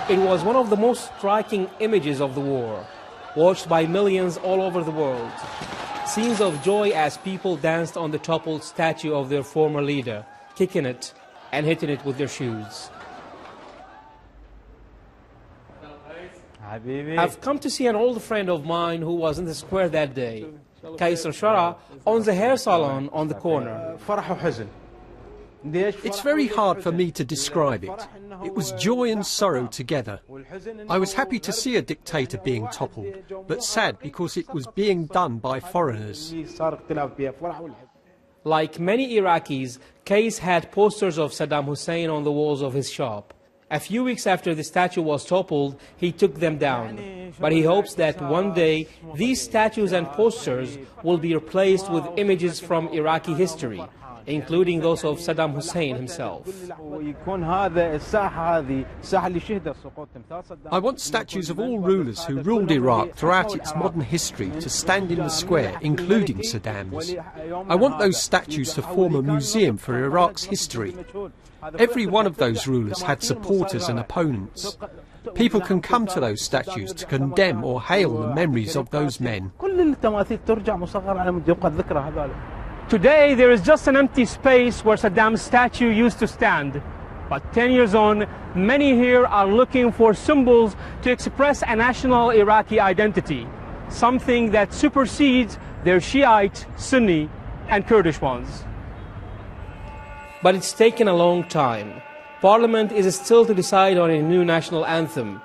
It was one of the most striking images of the war, watched by millions all over the world. Scenes of joy as people danced on the toppled statue of their former leader, kicking it and hitting it with their shoes. I've come to see an old friend of mine who was in the square that day. Kaisar Shara owns a hair salon on the corner. It's very hard for me to describe it. It was joy and sorrow together. I was happy to see a dictator being toppled, but sad because it was being done by foreigners. Like many Iraqis, Kais had posters of Saddam Hussein on the walls of his shop. A few weeks after the statue was toppled, he took them down. But he hopes that one day these statues and posters will be replaced with images from Iraqi history, including those of Saddam Hussein himself. I want statues of all rulers who ruled Iraq throughout its modern history to stand in the square, including Saddam's. I want those statues to form a museum for Iraq's history. Every one of those rulers had supporters and opponents. People can come to those statues to condemn or hail the memories of those men. Today, there is just an empty space where Saddam's statue used to stand. But 10 years on, many here are looking for symbols to express a national Iraqi identity, something that supersedes their Shiite, Sunni, and Kurdish ones. But it's taken a long time. Parliament is still to decide on a new national anthem.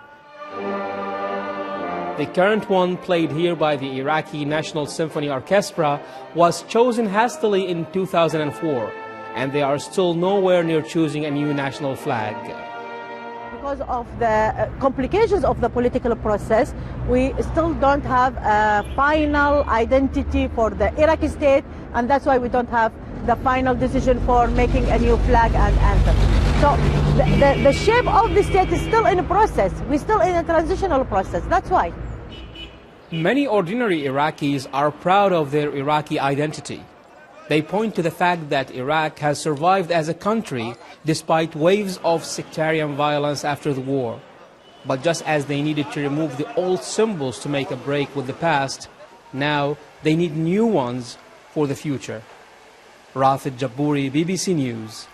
The current one, played here by the Iraqi National Symphony Orchestra, was chosen hastily in 2004, and they are still nowhere near choosing a new national flag. Because of the complications of the political process, we still don't have a final identity for the Iraqi state, and that's why we don't have the final decision for making a new flag and anthem. So the shape of the state is still in a process. We're still in a transitional process. That's why. Many ordinary Iraqis are proud of their Iraqi identity. They point to the fact that Iraq has survived as a country despite waves of sectarian violence after the war. But just as they needed to remove the old symbols to make a break with the past, now they need new ones for the future. Rafid Jabouri, BBC News.